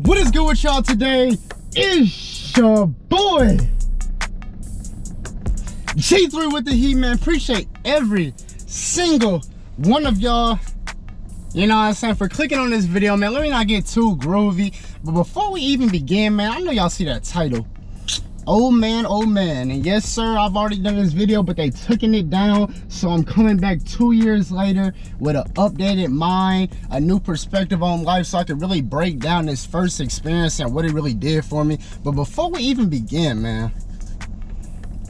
What is good with y'all today? It's your boy G3 with the heat, man. Appreciate every single one of y'all, you know what I'm saying, for clicking on this video, man. Let me not get too groovy, but before we even begin, man, I know y'all see that title, old man, and yes sir, I've already done this video, but they taking it down, so I'm coming back 2 years later with an updated mind, a new perspective on life, so I could really break down this first experience and what it really did for me. But before we even begin, man,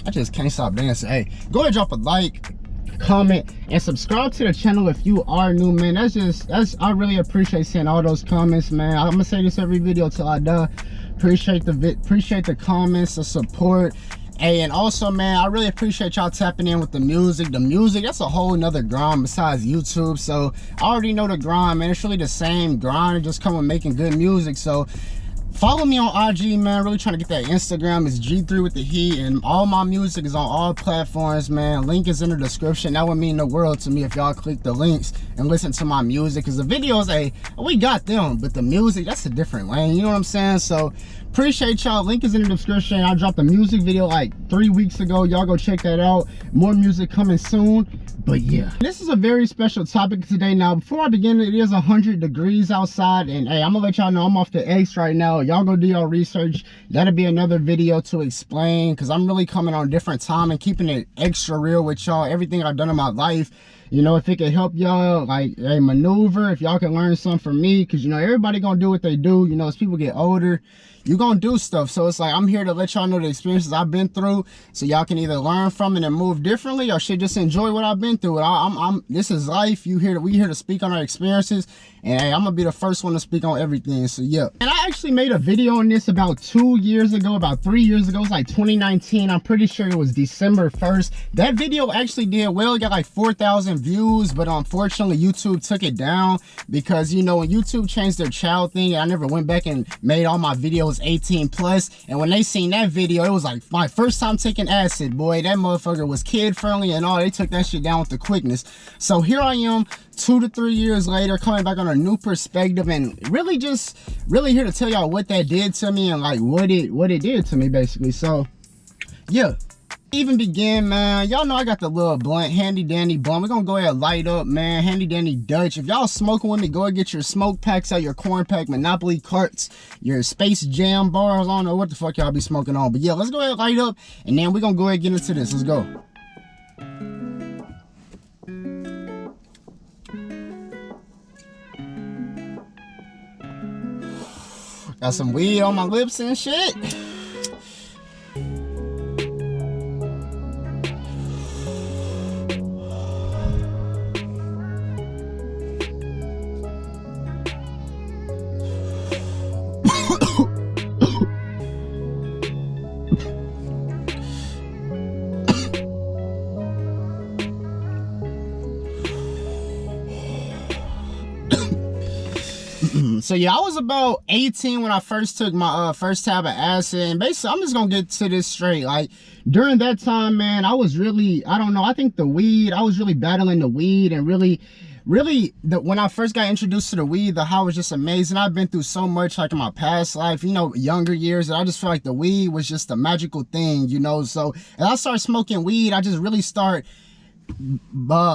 I just can't stop dancing. Hey, go ahead, drop a like, comment, and subscribe to the channel if you are new, man. I really appreciate seeing all those comments, man. I'm gonna say this every video till I die. Appreciate the comments, the support. Hey, and also, man, I really appreciate y'all tapping in with the music. That's a whole nother grind besides YouTube. So I already know the grind, man. It's really the same grind, just come with making good music. So follow me on IG, man. Really trying to get that Instagram. It's G3 with the heat, and all my music is on all platforms, man. Link is in the description. That would mean the world to me if y'all click the links and listen to my music, because the videos, hey, we got them, but the music, that's a different lane, you know what I'm saying? So appreciate y'all. Link is in the description. I dropped a music video like 3 weeks ago. Y'all go check that out. More music coming soon. But yeah, this is a very special topic today. Now, before I begin, it is 100 degrees outside, and hey, I'm gonna let y'all know I'm off the X right now. Y'all go do your research. That'll be another video to explain, because I'm really coming on a different time and keeping it extra real with y'all. Everything I've done in my life, you know, if it can help y'all, like, hey, maneuver, if y'all can learn something from me, because, you know, everybody gonna do what they do. You know, as people get older, you gonna do stuff. So it's like, I'm here to let y'all know the experiences I've been through, so y'all can either learn from it and move differently, or shit, just enjoy what I've been through. This is life. We here to speak on our experiences, and hey, I'm gonna be the first one to speak on everything. So yeah, and I actually made a video on this about 2 years ago, about 3 years ago. It's like 2019. I'm pretty sure it was December 1st. That video actually did well. It got like 4,000 views, but unfortunately YouTube took it down, because, you know, when YouTube changed their child thing, I never went back and made all my videos 18 plus, and when they seen that video, it was like my first time taking acid. Boy, that motherfucker was kid friendly and all. They took that shit down with the quickness. So here I am 2 to 3 years later, coming back on a new perspective, and really here to tell y'all what that did to me, and like what it did to me, basically. So yeah, even begin, man. Y'all know I got the little blunt, handy dandy blunt. We're gonna go ahead and light up, man. Handy dandy Dutch. If y'all smoking with me, go ahead and get your smoke packs out, your corn pack, Monopoly carts, your Space Jam bars. I don't know what the fuck y'all be smoking on, but yeah, let's go ahead and light up, and then we're gonna go ahead and get into this. Let's go. Got some weed on my lips and shit. So yeah, I was about 18 when I first took my first tab of acid, and basically, I'm just gonna get to this straight. Like, during that time, man, I was really, I don't know, I think the weed, I was really battling the weed, and really when I first got introduced to the weed, the high was just amazing. I've been through so much, like, in my past life, you know, younger years, and I just feel like the weed was just a magical thing, you know. So as I started smoking weed, I just really start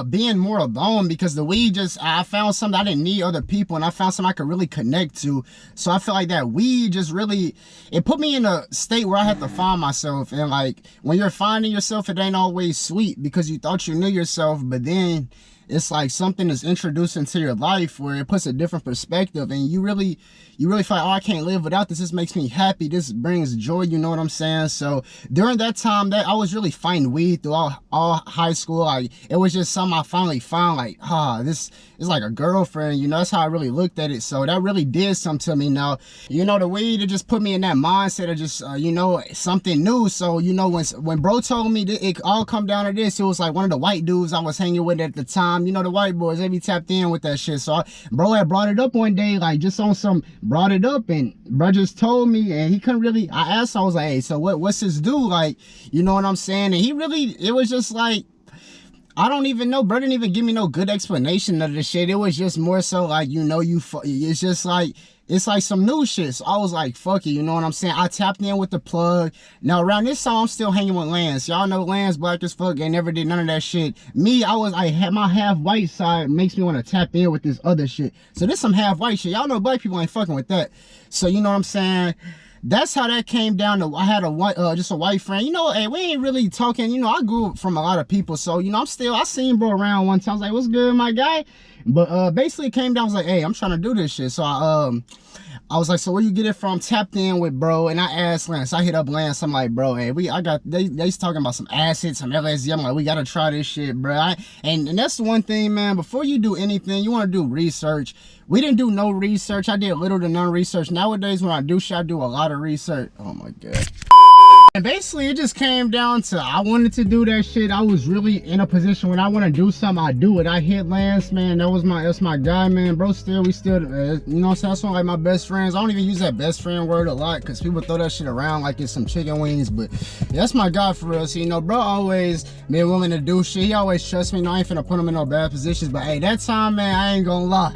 being more alone, because the weed I found something I didn't need other people, and I found something I could really connect to. So I feel like that weed just really, it put me in a state where I had to find myself. And like, when you're finding yourself, it ain't always sweet, because you thought you knew yourself, but then it's like something is introduced into your life where it puts a different perspective, and you really feel like, oh, I can't live without this. This makes me happy. This brings joy. You know what I'm saying? So during that time, that I was really fighting weed through all high school. Like, it was just something I finally found. Like, this is like a girlfriend. You know, that's how I really looked at it. So that really did something to me. Now, you know, the weed, it just put me in that mindset of just you know, something new. So, you know, when bro told me that it all come down to this, it was like one of the white dudes I was hanging with at the time. You know, the white boys, they be tapped in with that shit. So bro had brought it up one day, like, just on some, brought it up, and bro just told me, and he couldn't really, I asked, I was like, hey, so what's this do? Like, you know what I'm saying? And he really, it was just like, I don't even know. Bro didn't even give me no good explanation of the shit. It was just more so like, you know, it's just like, it's like some new shit. So I was like, fuck it, you know what I'm saying? I tapped in with the plug. Now around this time, I'm still hanging with Lance. Y'all know Lance black as fuck. They never did none of that shit. Me, I had my half white side makes me want to tap in with this other shit. So this some half white shit. Y'all know black people ain't fucking with that. So you know what I'm saying? That's how that came down to. I had a white, just a white friend. You know, hey, we ain't really talking. You know, I grew up from a lot of people, so you know, I seen bro around one time. I was like, "What's good, my guy?" But basically, it came down. I was like, "Hey, I'm trying to do this shit." So I was like, "So where you get it from?" Tapped in with bro, and I asked Lance. I hit up Lance. I'm like, "Bro, hey, they's talking about some acid, some LSD." I'm like, "We gotta try this shit, bro." And that's the one thing, man. Before you do anything, you want to do research. We didn't do no research. I did little to none research. Nowadays, when I do shit, I do a lot of research. Oh my god. And basically, it just came down to I wanted to do that shit. I was really in a position when I want to do something, I do it. I hit Lance, man. That's my guy, man. Bro, we still, you know what I'm saying? That's one of like my best friends. I don't even use that best friend word a lot because people throw that shit around like it's some chicken wings. But that's my guy for real. So, you know, bro always been willing to do shit. He always trusts me. You know, I ain't finna put him in no bad positions. But hey, that time, man, I ain't gonna lie.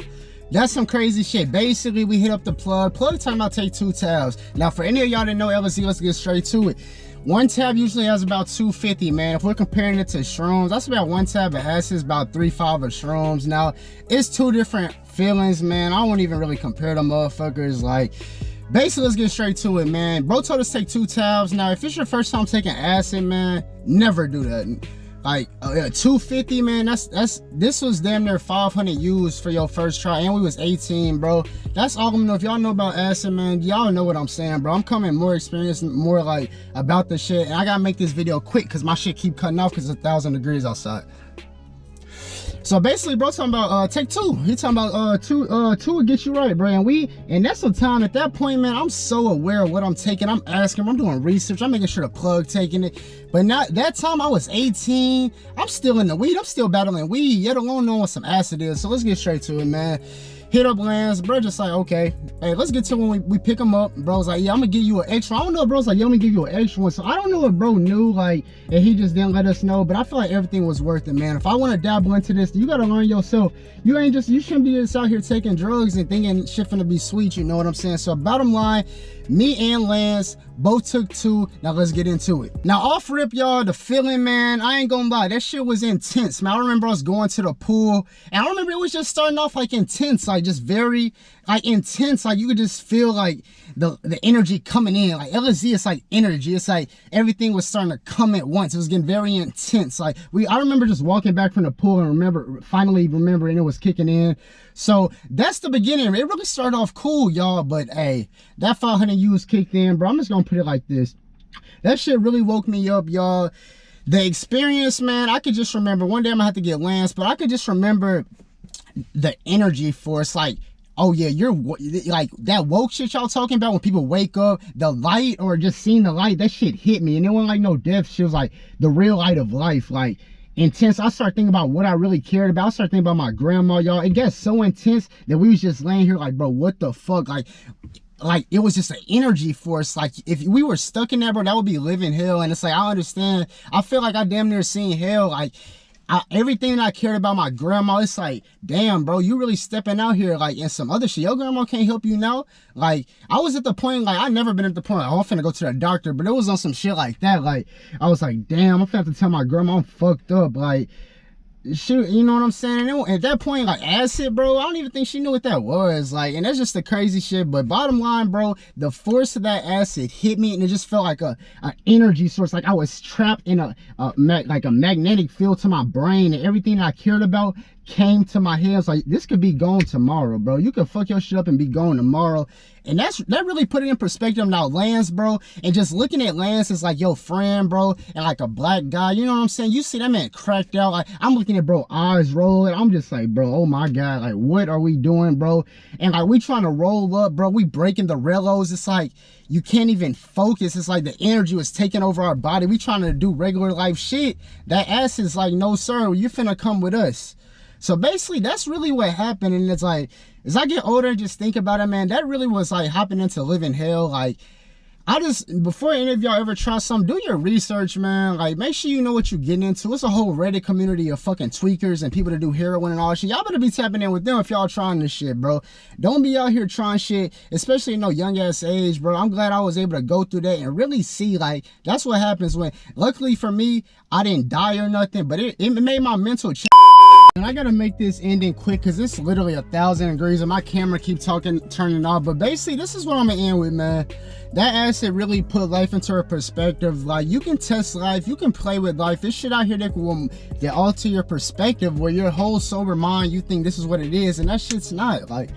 That's some crazy shit. Basically, we hit up the plug. Plug talking about take 2 tabs. Now, for any of y'all that know LSD, let's get straight to it. 1 tab usually has about 250, man. If we're comparing it to shrooms, that's about 1 tab of acid, about 3-5 of shrooms. Now, it's 2 different feelings, man. I won't even really compare them motherfuckers. Like, basically, let's get straight to it, man. Bro told us to take 2 tabs. Now, if it's your first time taking acid, man, never do that. Like 250, man, this was damn near 500 used for your first try, and we was 18, bro. That's all I'm know. If y'all know about acid, man, y'all know what I'm saying, bro. I'm coming more experienced, more like about the shit, and I gotta make this video quick because my shit keep cutting off because it's 1,000 degrees outside. So basically, bro talking about take 2. He talking about two will get you right, bro. And that's some time at that point, man. I'm so aware of what I'm taking. I'm asking, I'm doing research. I'm making sure the plug taking it. But not that time I was 18. I'm still in the weed. I'm still battling weed, yet alone knowing what some acid is. So let's get straight to it, man. Hit up Lance, bro, just like, okay, hey, let's get to when we pick him up. Bro's like, yeah, I'm gonna give you an extra. I don't know if bro's like, yeah, I'm gonna give you an extra one. So I don't know if bro knew, like, and he just didn't let us know, but I feel like everything was worth it, man. If I want to dabble into this, you gotta learn yourself. You shouldn't be just out here taking drugs and thinking shit finna be sweet, you know what I'm saying? So bottom line, me and Lance both took 2. Now let's get into it. Now off rip, y'all, the feeling, man, I ain't gonna lie, that shit was intense, man. I remember us going to the pool, and I remember it was just starting off like intense, like just very like intense. Like you could just feel like the energy coming in. Like LSD, it's like energy. It's like everything was starting to come at once. It was getting very intense. Like I remember just walking back from the pool and finally remembering it was kicking in. So that's the beginning. It really started off cool, y'all. But hey, that 500 U's kicked in, bro. I'm just gonna put it like this. That shit really woke me up, y'all. The experience, man, I could just remember, one day I'm gonna have to get Lance, but I could just remember the energy force. Like, oh yeah, you're like that woke shit y'all talking about when people wake up, the light or just seeing the light, that shit hit me. And it wasn't like no death shit. It was like the real light of life, like intense. I started thinking about what I really cared about. I started thinking about my grandma, y'all. It got so intense that we was just laying here like, bro, what the fuck? Like it was just an energy force. Like if we were stuck in that, bro, that would be living hell. And it's like, I understand. I feel like I damn near seen hell. Like everything that I cared about my grandma, it's like, damn, bro, you really stepping out here like in some other shit. Your grandma can't help you now. Like I was at the point, like I never been at the point like, oh, I'm finna go to the doctor, but it was on some shit like that. Like I was like, damn, I'm finna have to tell my grandma I'm fucked up. Like shoot, you know what I'm saying? And at that point, like acid, bro, I don't even think she knew what that was. Like, and that's just the crazy shit. But bottom line, bro, the force of that acid hit me, and it just felt like an energy source. Like I was trapped in a magnetic field to my brain, and everything I cared about came to my head. It's like, this could be gone tomorrow, bro. You could fuck your shit up and be gone tomorrow. And that really put it in perspective. Now Lance, bro, and just looking at Lance as like your friend, bro, and like a black guy, you know what I'm saying? You see that man cracked out. Like I'm looking at bro, eyes rolling. I'm just like, bro, oh my God, like what are we doing, bro? And like we trying to roll up, bro. We breaking the railroads. It's like you can't even focus. It's like the energy was taking over our body. We trying to do regular life shit. That acid's like, no sir, you finna come with us. So basically, that's really what happened. And it's like, as I get older and just think about it, man, that really was like hopping into living hell. Like, before any of y'all ever try something, do your research, man. Like, make sure you know what you're getting into. It's a whole Reddit community of fucking tweakers and people that do heroin and all that shit. Y'all better be tapping in with them if y'all trying this shit, bro. Don't be out here trying shit, especially in no young ass age, bro. I'm glad I was able to go through that and really see, like, that's what happens when, luckily for me, I didn't die or nothing, but it made my mental change. And I gotta make this ending quick because it's literally 1,000 degrees and my camera keep turning off. But basically, this is what I'm gonna end with, man. That acid really put life into a perspective. Like, you can test life, you can play with life. This shit out here that alter your perspective, where your whole sober mind, you think this is what it is, and that shit's not. Like,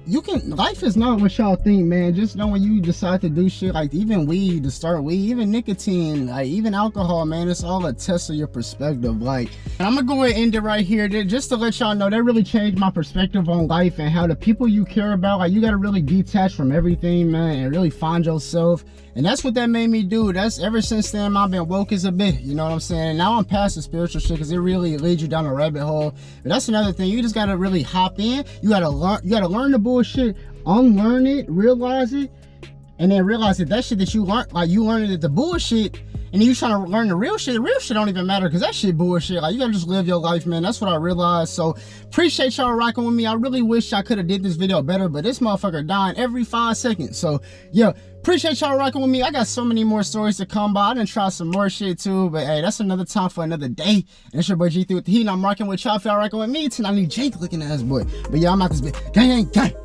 life is not what y'all think, man. Just know when you decide to do shit, like even weed, to start weed, even nicotine, like even alcohol, man, it's all a test of your perspective. Like, and I'm gonna go ahead and end it right here, just to let y'all know that really changed my perspective on life and how the people you care about, like, you gotta really detach from everything, man, and really find yourself. And that's what that made me do. That's ever since then, I've been woke as a bit, you know what I'm saying? Now I'm past the spiritual shit because it really leads you down a rabbit hole. But that's another thing. You just gotta really hop in. You gotta learn the bullshit, unlearn it, realize it, and then realize that shit that you learned, like, you learned it the bullshit, and then you trying to learn the real shit don't even matter because that shit bullshit. Like, you gotta just live your life, man. That's what I realized. So appreciate y'all rocking with me. I really wish I could have did this video better, but this motherfucker dying every 5 seconds. So yeah, appreciate y'all rocking with me. I got so many more stories to come by. I done try some more shit too, but hey, that's another time for another day. And it's your boy G3 with the heat, and I'm rocking with y'all. If y'all rocking with me tonight, I need Jake looking at his boy. But yeah, I'm out this bitch. Gang, gang, gang.